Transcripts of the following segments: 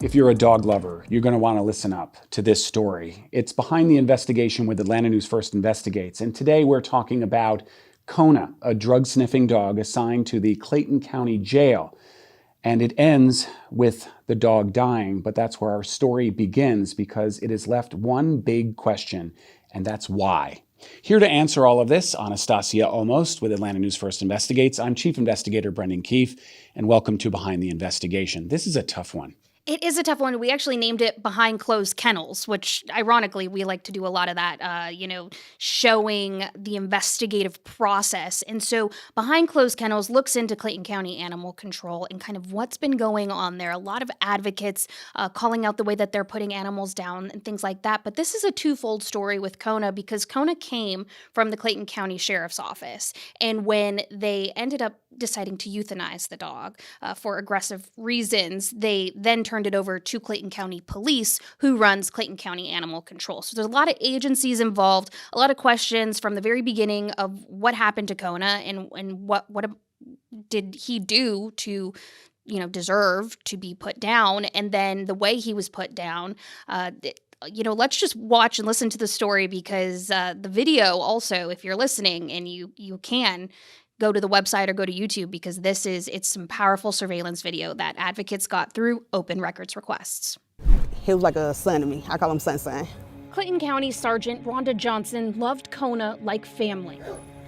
If you're a dog lover, you're going to want to listen up to this story. It's behind the investigation with Atlanta News First Investigates. And today we're talking about Kona, a drug-sniffing dog assigned to the Clayton County Jail. And it ends with the dog dying, but that's where our story begins because it has left one big question, and that's why. Here to answer all of this, Anastasia Almost with Atlanta News First Investigates. I'm Chief Investigator Brendan Keefe, and welcome to Behind the Investigation. This is a tough one. It is a tough one. We actually named it Behind Closed Kennels, which ironically, we like to do a lot of that, showing the investigative process. And so Behind Closed Kennels looks into Clayton County Animal Control and kind of what's been going on there. A lot of advocates calling out the way that they're putting animals down and things like that. But this is a twofold story with Kona because Kona came from the Clayton County Sheriff's Office. And when they ended up deciding to euthanize the dog for aggressive reasons, they then turned it over to Clayton County Police, who runs Clayton County Animal Control. So there's a lot of agencies involved, a lot of questions from the very beginning of what happened to Kona and what did he do to deserve to be put down, and then the way he was put down. Let's just watch and listen to the story because the video also, if you're listening and you can, go to the website or go to YouTube because it's some powerful surveillance video that advocates got through open records requests. He was like a son to me. I call him Son. Clayton County Sergeant Rhonda Johnson loved Kona like family.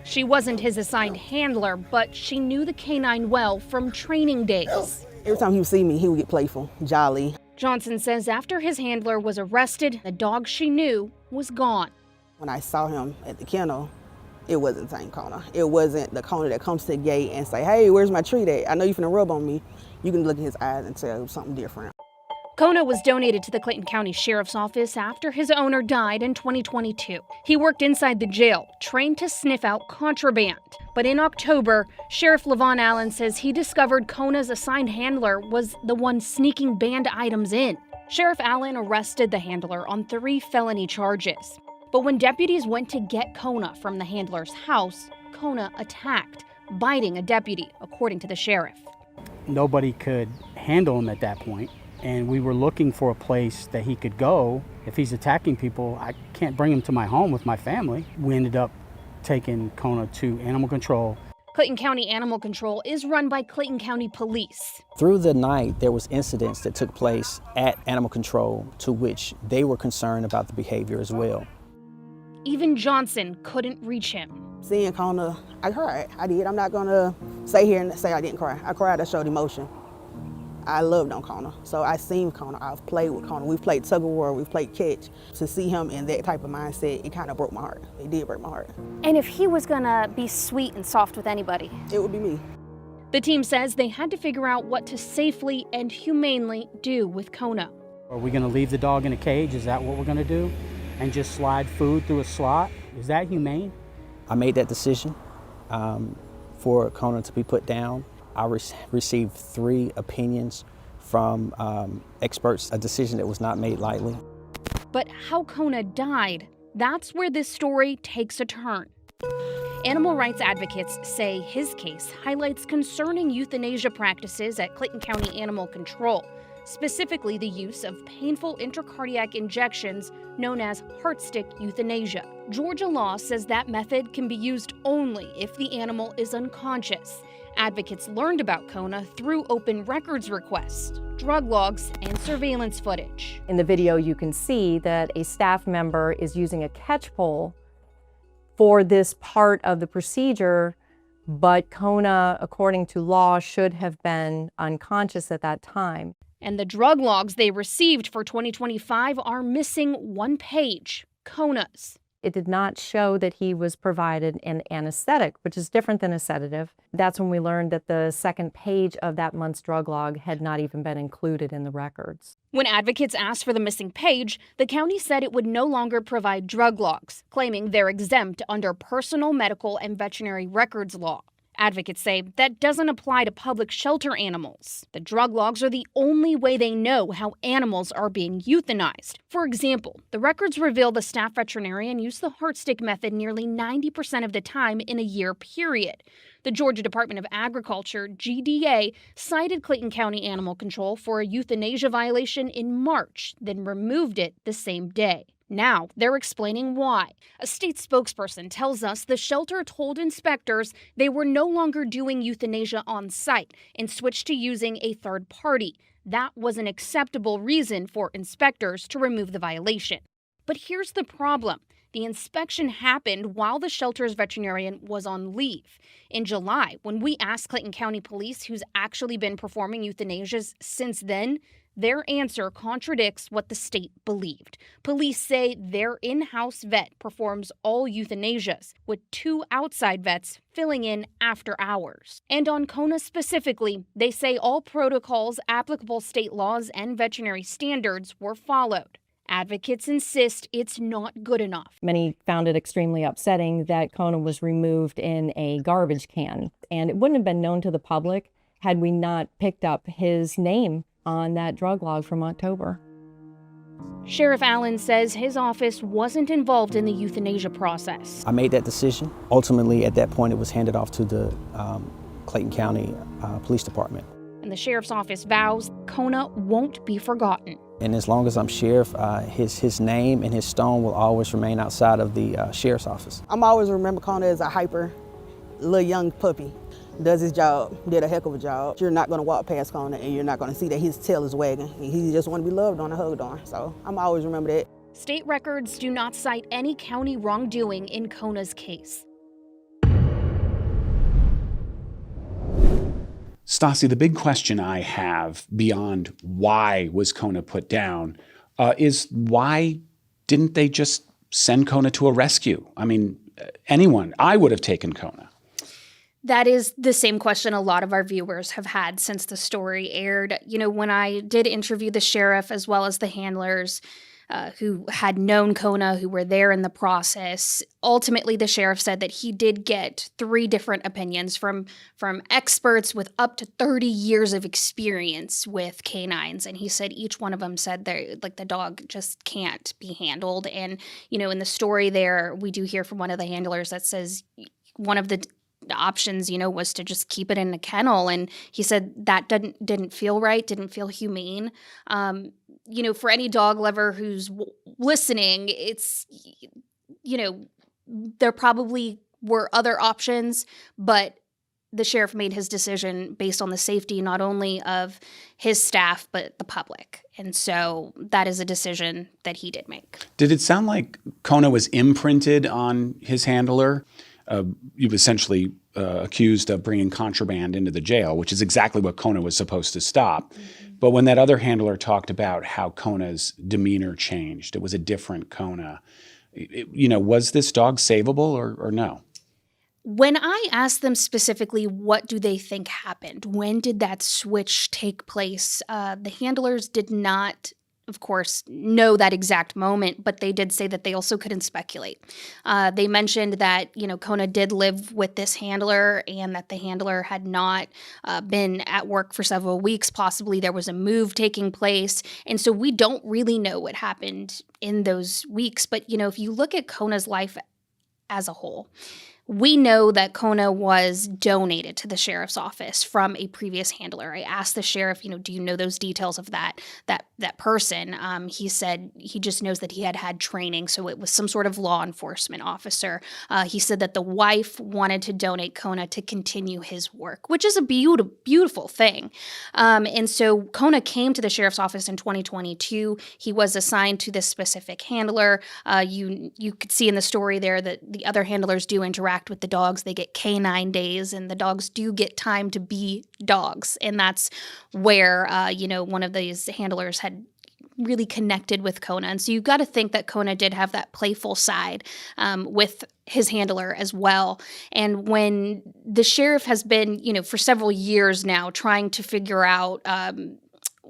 She wasn't his assigned handler, but she knew the K-9 well from training days. Every time he would see me, he would get playful, jolly. Johnson says after his handler was arrested, the dog she knew was gone. When I saw him at the kennel, it wasn't the same Kona. It wasn't the Kona that comes to the gate and say, hey, where's my treat at? I know you're finna rub on me. You can look in his eyes and tell it was something different. Kona was donated to the Clayton County Sheriff's Office after his owner died in 2022. He worked inside the jail, trained to sniff out contraband. But in October, Sheriff Levon Allen says he discovered Kona's assigned handler was the one sneaking banned items in. Sheriff Allen arrested the handler on 3 felony charges. But when deputies went to get Kona from the handler's house, Kona attacked, biting a deputy, according to the sheriff. Nobody could handle him at that point, and we were looking for a place that he could go. If he's attacking people, I can't bring him to my home with my family. We ended up taking Kona to Animal Control. Clayton County Animal Control is run by Clayton County Police. Through the night, there was incidents that took place at Animal Control to which they were concerned about the behavior as well. Even Johnson couldn't reach him. Seeing Kona, I cried. I did. I'm not gonna stay here and say I didn't cry. I cried. I showed emotion. I loved on Kona. So I seen Kona. I've played with Kona. We've played tug of war. We've played catch. To see him in that type of mindset, it kind of broke my heart. It did break my heart. And if he was gonna be sweet and soft with anybody, it would be me. The team says they had to figure out what to safely and humanely do with Kona. Are we gonna leave the dog in a cage? Is that what we're gonna do? And just slide food through a slot? Is that humane? I made that decision for Kona to be put down. I received 3 opinions from experts, a decision that was not made lightly. But how Kona died, that's where this story takes a turn. Animal rights advocates say his case highlights concerning euthanasia practices at Clayton County Animal Control, specifically the use of painful intracardiac injections known as heartstick euthanasia. Georgia law says that method can be used only if the animal is unconscious. Advocates learned about Kona through open records requests, drug logs, and surveillance footage. In the video, you can see that a staff member is using a catch pole for this part of the procedure, but Kona, according to law, should have been unconscious at that time. And the drug logs they received for 2025 are missing 1 page, Kona's. It did not show that he was provided an anesthetic, which is different than a sedative. That's when we learned that the 2nd page of that month's drug log had not even been included in the records. When advocates asked for the missing page, the county said it would no longer provide drug logs, claiming they're exempt under personal, medical, and veterinary records law. Advocates say that doesn't apply to public shelter animals. The drug logs are the only way they know how animals are being euthanized. For example, the records reveal the staff veterinarian used the heartstick method nearly 90% of the time in a year period. The Georgia Department of Agriculture, GDA, cited Clayton County Animal Control for a euthanasia violation in March, then removed it the same day. Now, they're explaining why. A state spokesperson tells us the shelter told inspectors they were no longer doing euthanasia on site and switched to using a third party. That was an acceptable reason for inspectors to remove the violation. But here's the problem. The inspection happened while the shelter's veterinarian was on leave. In July, when we asked Clayton County Police who's actually been performing euthanasias since then, their answer contradicts what the state believed. Police say their in-house vet performs all euthanasias, with 2 outside vets filling in after hours. And on Kona specifically, they say all protocols, applicable state laws, and veterinary standards were followed. Advocates insist it's not good enough. Many found it extremely upsetting that Kona was removed in a garbage can, and it wouldn't have been known to the public had we not picked up his name on that drug log from October. Sheriff Allen says his office wasn't involved in the euthanasia process. I made that decision. Ultimately, at that point, it was handed off to the Clayton County Police Department. And the sheriff's office vows Kona won't be forgotten. And as long as I'm sheriff, his name and his stone will always remain outside of the sheriff's office. I'm always remember Kona as a hyper, little young puppy. Does his job, did a heck of a job. You're not gonna walk past Kona and you're not gonna see that his tail is wagging. He just wanna be loved on and hugged on. So I'm always remember that. State records do not cite any county wrongdoing in Kona's case. Stassi, the big question I have beyond why was Kona put down is why didn't they just send Kona to a rescue? I mean, I would have taken Kona. That is the same question a lot of our viewers have had since the story aired. You know, when I did interview the sheriff as well as the handlers who had known Kona, who were there in the process, ultimately the sheriff said that he did get 3 different opinions from experts with up to 30 years of experience with K-9's. And he said each one of them said the dog just can't be handled. And, you know, in the story there, we do hear from one of the handlers that says one of the options, you know, was to just keep it in a kennel. And he said that didn't feel right, didn't feel humane. You know, for any dog lover who's listening, it's, you know, there probably were other options, but the sheriff made his decision based on the safety not only of his staff, but the public. And so that is a decision that he did make. Did it sound like Kona was imprinted on his handler? You were essentially accused of bringing contraband into the jail, which is exactly what Kona was supposed to stop. Mm-hmm. But when that other handler talked about how Kona's demeanor changed, it was a different Kona. You know, was this dog savable or no? When I asked them specifically what do they think happened, when did that switch take place, the handlers did not, of course, know that exact moment, but they did say that they also couldn't speculate. They mentioned that, you know, Kona did live with this handler and that the handler had not been at work for several weeks. Possibly there was a move taking place. And so we don't really know what happened in those weeks. But, you know, if you look at Kona's life as a whole, we know that Kona was donated to the sheriff's office from a previous handler. I asked the sheriff, you know, do you know those details of that person? He said he just knows that he had training, so it was some sort of law enforcement officer. He said that the wife wanted to donate Kona to continue his work, which is a beautiful thing. And so Kona came to the sheriff's office in 2022. He was assigned to this specific handler. You could see in the story there that the other handlers do interact with the dogs. They get K-9 days, and the dogs do get time to be dogs. And that's where, you know, one of these handlers had really connected with Kona. And so you've got to think that Kona did have that playful side with his handler as well. And when the sheriff has been, you know, for several years now trying to figure out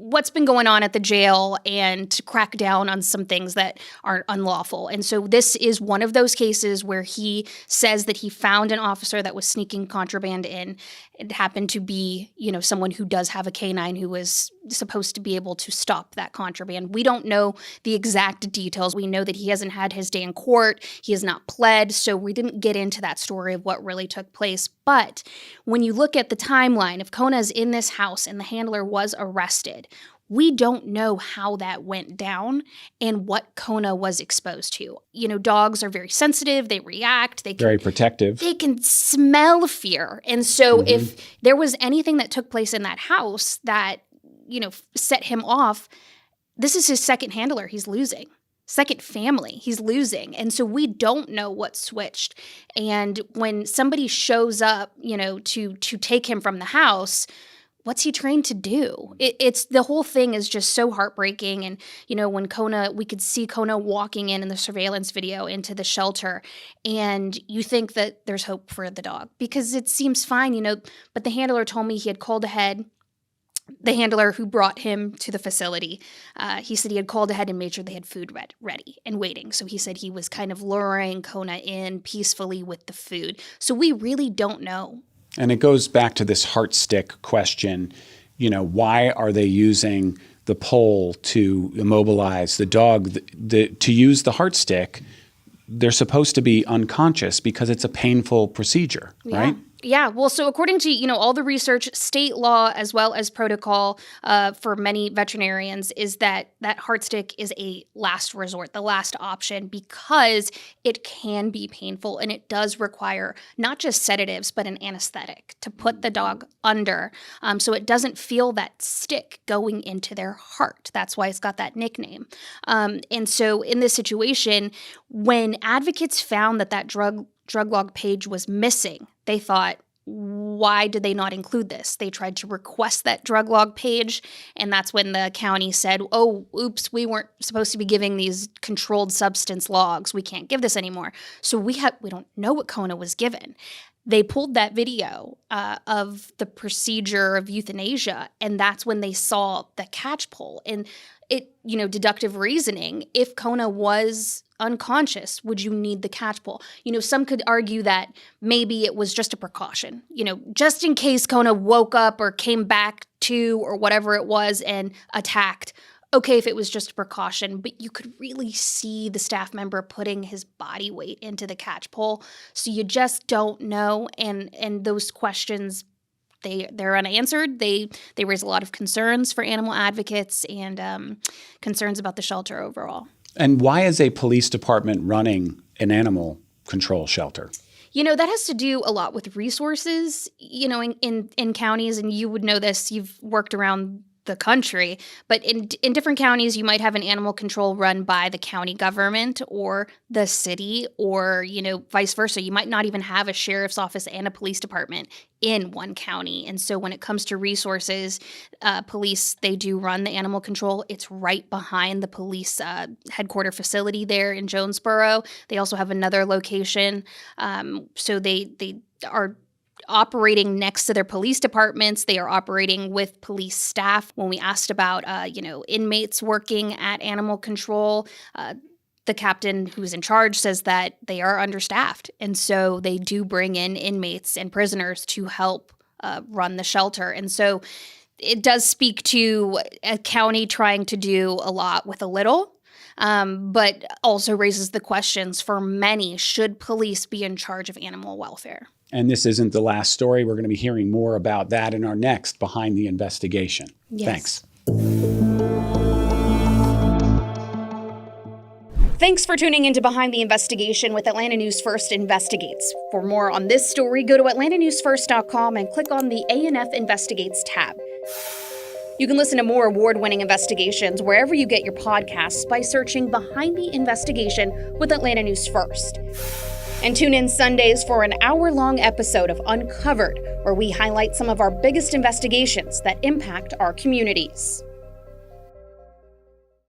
what's been going on at the jail and to crack down on some things that are unlawful. And so this is one of those cases where he says that he found an officer that was sneaking contraband in. It happened to be, someone who does have a K-9 who was supposed to be able to stop that contraband. We don't know the exact details. We know that he hasn't had his day in court. He has not pled. So we didn't get into that story of what really took place. But when you look at the timeline, if Kona's in this house and the handler was arrested, we don't know how that went down and what Kona was exposed to. Dogs are very sensitive. They react. Very protective. They can smell fear. And so if there was anything that took place in that house that, set him off, this is his second handler he's losing. Second family he's losing. And so we don't know what switched. And when somebody shows up, to take him from the house, what's he trained to do? It's the whole thing is just so heartbreaking. And, when we could see Kona walking in the surveillance video into the shelter, and you think that there's hope for the dog because it seems fine, but the handler told me he had called ahead. The handler who brought him to the facility, he said he had called ahead and made sure they had food ready and waiting. So he said he was kind of luring Kona in peacefully with the food. So we really don't know. And it goes back to this heart stick question. Why are they using the pole to immobilize the dog? To use the heart stick, they're supposed to be unconscious because it's a painful procedure, right? Yeah, well, so according to, all the research, state law, as well as protocol for many veterinarians, is that heart stick is a last resort, the last option, because it can be painful and it does require not just sedatives, but an anesthetic to put the dog under so it doesn't feel that stick going into their heart. That's why it's got that nickname. And so in this situation, when advocates found that drug log page was missing, they thought, why did they not include this? They tried to request that drug log page, and that's when the county said, oh, oops, we weren't supposed to be giving these controlled substance logs. We can't give this anymore. So we don't know what Kona was given. They pulled that video of the procedure of euthanasia, and that's when they saw the catch pole. And it, deductive reasoning, if Kona was unconscious, would you need the catch pole? Some could argue that maybe it was just a precaution, just in case Kona woke up or came back to or whatever it was and attacked. Okay, if it was just a precaution, but you could really see the staff member putting his body weight into the catch pole. So you just don't know. And those questions, they're unanswered. They raise a lot of concerns for animal advocates and concerns about the shelter overall. And why is a police department running an animal control shelter? That has to do a lot with resources, in counties, and you would know this, you've worked around the country, but in different counties, you might have an animal control run by the county government or the city or, vice versa. You might not even have a sheriff's office and a police department in one county. And so when it comes to resources, police, they do run the animal control. It's right behind the police headquarter facility there in Jonesboro. They also have another location. So they are operating next to their police departments. They are operating with police staff. When we asked about, inmates working at animal control, the captain who's in charge says that they are understaffed. And so they do bring in inmates and prisoners to help run the shelter. And so it does speak to a county trying to do a lot with a little. But also raises the questions for many, should police be in charge of animal welfare? And this isn't the last story. We're going to be hearing more about that in our next Behind the Investigation. Yes. Thanks. Thanks for tuning into Behind the Investigation with Atlanta News First Investigates. For more on this story, go to atlantanewsfirst.com and click on the ANF Investigates tab. You can listen to more award-winning investigations wherever you get your podcasts by searching Behind the Investigation with Atlanta News First. And tune in Sundays for an hour-long episode of Uncovered, where we highlight some of our biggest investigations that impact our communities.